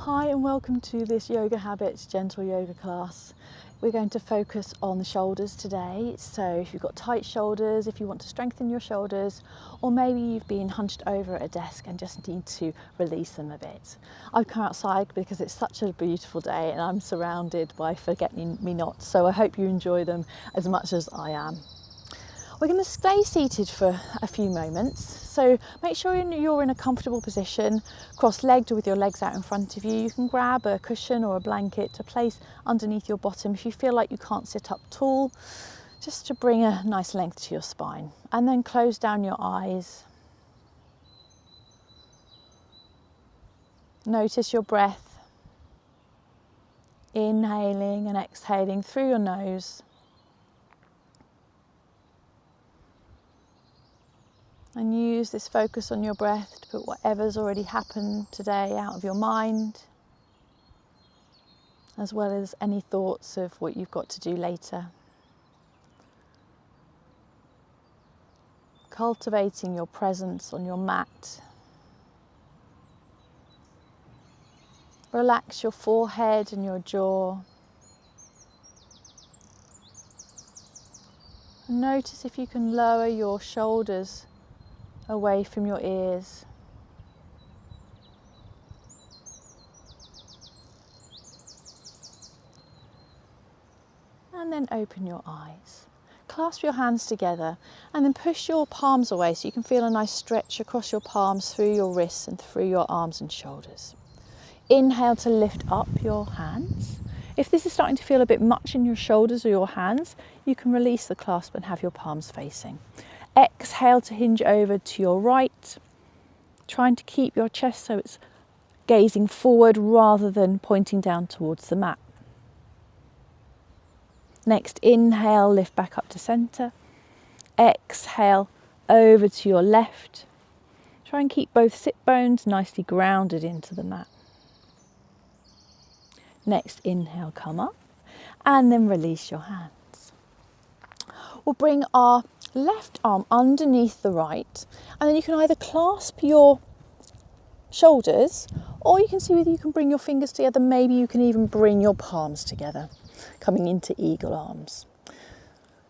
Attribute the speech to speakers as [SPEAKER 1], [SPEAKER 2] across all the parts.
[SPEAKER 1] Hi and welcome to this Yoga Habits gentle yoga class. We're going to focus on the shoulders today. So if you've got tight shoulders, if you want to strengthen your shoulders, or maybe you've been hunched over at a desk and just need to release them a bit. I've come outside because it's such a beautiful day and I'm surrounded by forget-me-nots, so I hope you enjoy them as much as I am. We're going to stay seated for a few moments, so make sure you're in a comfortable position, cross-legged with your legs out in front of you. You can grab a cushion or a blanket to place underneath your bottom if you feel like you can't sit up tall, just to bring a nice length to your spine. And then close down your eyes. Notice your breath, inhaling and exhaling through your nose. And use this focus on your breath to put whatever's already happened today out of your mind, as well as any thoughts of what you've got to do later. Cultivating your presence on your mat. Relax your forehead and your jaw. And notice if you can lower your shoulders away from your ears. And then open your eyes. Clasp your hands together and then push your palms away so you can feel a nice stretch across your palms, through your wrists and through your arms and shoulders. Inhale to lift up your hands. If this is starting to feel a bit much in your shoulders or your hands, you can release the clasp and have your palms facing. Exhale to hinge over to your right, trying to keep your chest so it's gazing forward rather than pointing down towards the mat. Next, inhale, lift back up to centre. Exhale, over to your left. Try and keep both sit bones nicely grounded into the mat. Next, inhale, come up, and then release your hands. We'll bring our left arm underneath the right, and then you can either clasp your shoulders or you can see whether you can bring your fingers together. Maybe you can even bring your palms together, coming into eagle arms.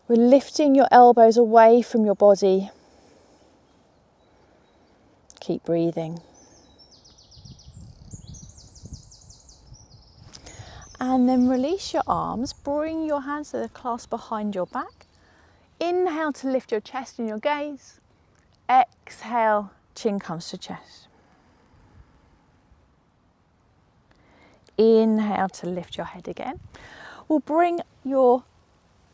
[SPEAKER 1] We're lifting your elbows away from your body. Keep breathing. And then release your arms, bring your hands to the clasp behind your back. Inhale to lift your chest and your gaze. Exhale, chin comes to chest. Inhale to lift your head again. We'll bring your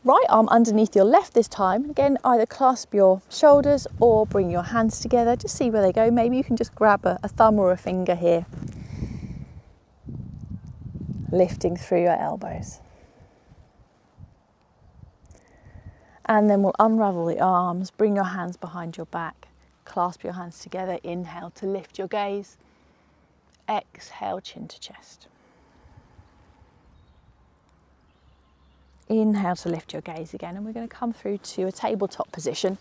[SPEAKER 1] right arm underneath your left this time. Again, either clasp your shoulders or bring your hands together. Just see where they go. Maybe you can just grab a thumb or a finger here. Lifting through your elbows. And then we'll unravel the arms, bring your hands behind your back, clasp your hands together. Inhale to lift your gaze. Exhale, chin to chest. Inhale to lift your gaze again, and we're going to come through to a tabletop position.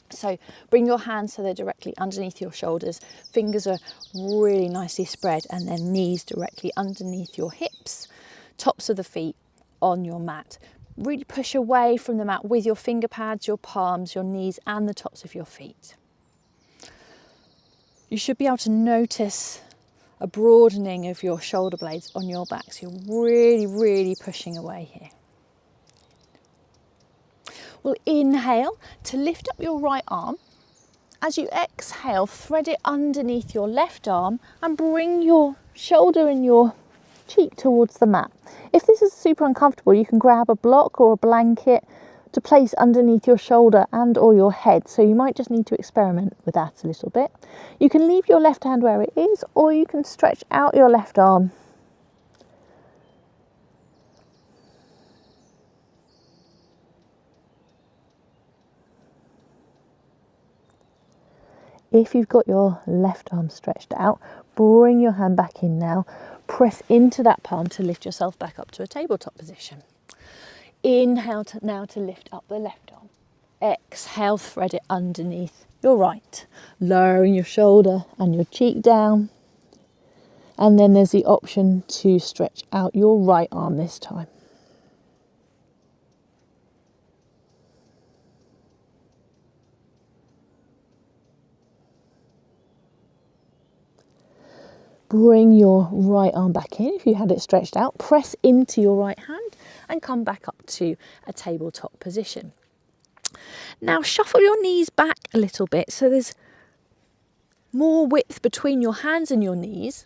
[SPEAKER 1] So bring your hands so they're directly underneath your shoulders. Fingers are really nicely spread, and then knees directly underneath your hips, tops of the feet on your mat. Really push away from the mat with your finger pads, your palms, your knees and the tops of your feet. You should be able to notice a broadening of your shoulder blades on your back. So you're really pushing away here. We'll inhale to lift up your right arm. As you exhale, thread it underneath your left arm and bring your shoulder and your cheek towards the mat. If this is super uncomfortable, you can grab a block or a blanket to place underneath your shoulder and or your head. So you might just need to experiment with that a little bit. You can leave your left hand where it is, or you can stretch out your left arm. If you've got your left arm stretched out, bring your hand back in now. Press into that palm to lift yourself back up to a tabletop position. Inhale now to lift up the left arm. Exhale, thread it underneath your right, lowering your shoulder and your cheek down. And then there's the option to stretch out your right arm this time. Bring your right arm back in if you had it stretched out. Press into your right hand and come back up to a tabletop position. Now shuffle your knees back a little bit so there's more width between your hands and your knees.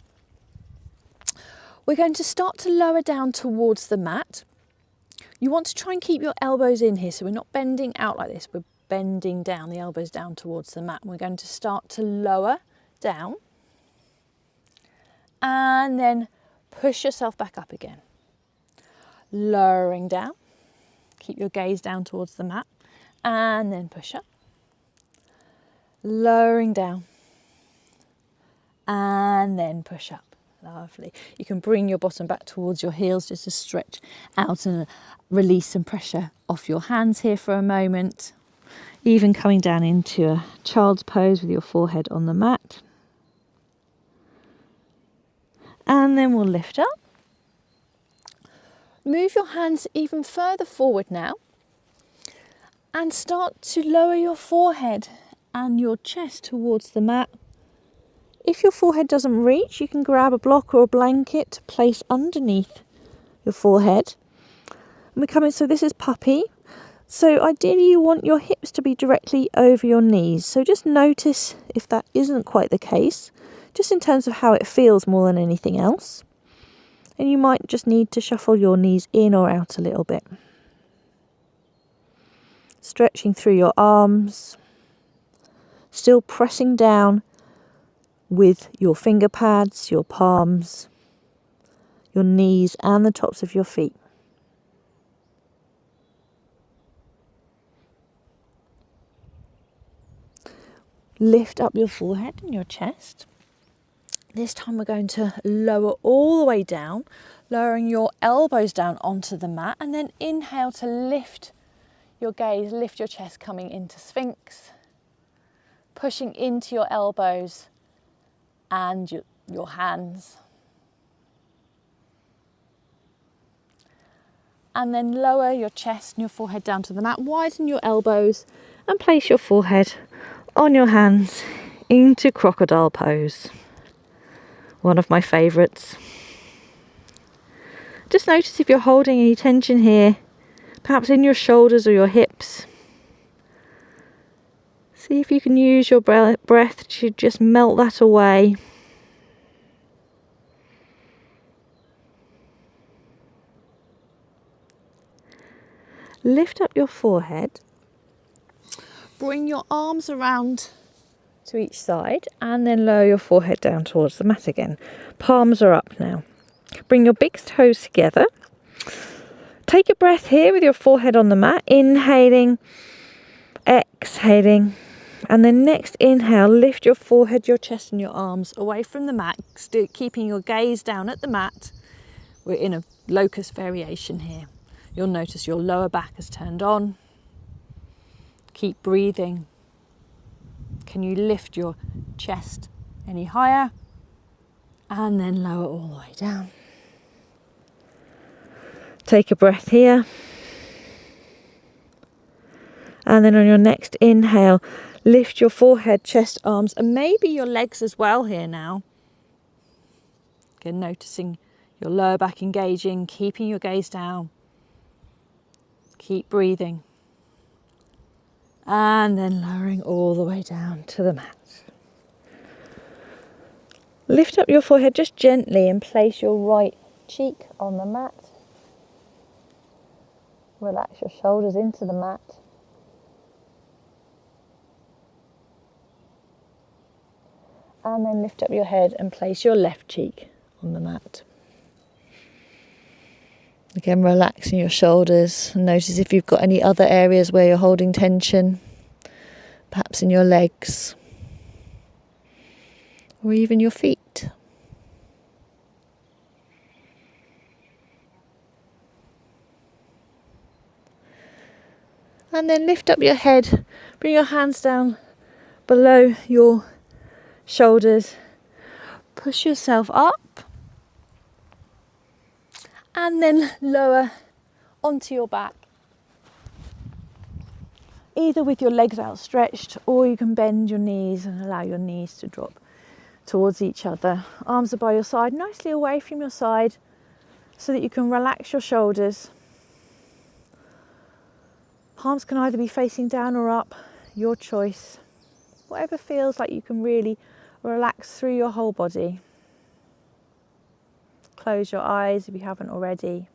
[SPEAKER 1] We're going to start to lower down towards the mat. You want to try and keep your elbows in here, so we're not bending out like this, we're bending down, the elbows down towards the mat. We're going to start to lower down and then push yourself back up again. Lowering down, keep your gaze down towards the mat and then push up. Lowering down and then push up. Lovely. You can bring your bottom back towards your heels just to stretch out and release some pressure off your hands here for a moment. Even coming down into a child's pose with your forehead on the mat. And then we'll lift up. Move your hands even further forward now and start to lower your forehead and your chest towards the mat. If your forehead doesn't reach, you can grab a block or a blanket to place underneath your forehead. And we're coming, so this is puppy. So ideally you want your hips to be directly over your knees. So just notice if that isn't quite the case, just in terms of how it feels more than anything else. And you might just need to shuffle your knees in or out a little bit. Stretching through your arms, still pressing down with your finger pads, your palms, your knees and the tops of your feet. Lift up your forehead and your chest. This time we're going to lower all the way down, lowering your elbows down onto the mat, and then inhale to lift your gaze, lift your chest, coming into Sphinx, pushing into your elbows and your hands. And then lower your chest and your forehead down to the mat, widen your elbows and place your forehead on your hands into crocodile pose. One of my favourites. Just notice if you're holding any tension here, perhaps in your shoulders or your hips. See if you can use your breath to just melt that away. Lift up your forehead. Bring your arms around to each side and then lower your forehead down towards the mat again. Palms are up now. Bring your big toes together. Take a breath here with your forehead on the mat. Inhaling, exhaling. And then next inhale, lift your forehead, your chest and your arms away from the mat, still keeping your gaze down at the mat. We're in a locust variation here. You'll notice your lower back has turned on. Keep breathing. Can you lift your chest any higher? And then lower all the way down. Take a breath here. And then on your next inhale, lift your forehead, chest, arms, and maybe your legs as well here now. Again, noticing your lower back engaging, keeping your gaze down. Keep breathing. And then lowering all the way down to the mat. Lift up your forehead just gently and place your right cheek on the mat. Relax your shoulders into the mat. And then lift up your head and place your left cheek on the mat. Again, relaxing your shoulders and notice if you've got any other areas where you're holding tension, perhaps in your legs or even your feet. And then lift up your head, bring your hands down below your shoulders, push yourself up and then lower onto your back, either with your legs outstretched, or you can bend your knees and allow your knees to drop towards each other. Arms are by your side, nicely away from your side, so that you can relax your shoulders. Palms can either be facing down or up, your choice. Whatever feels like you can really relax through your whole body. Close your eyes if you haven't already.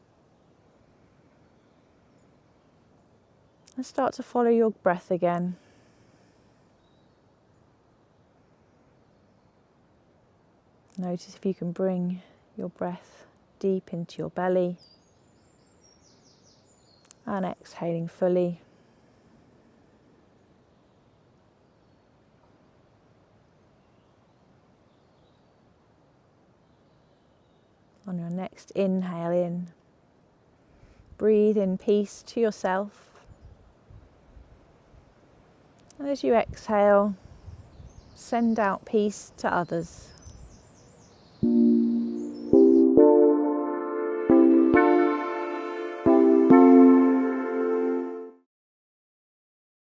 [SPEAKER 1] And start to follow your breath again. Notice if you can bring your breath deep into your belly. And exhaling fully. On your next inhale in, breathe in peace to yourself. And as you exhale, send out peace to others.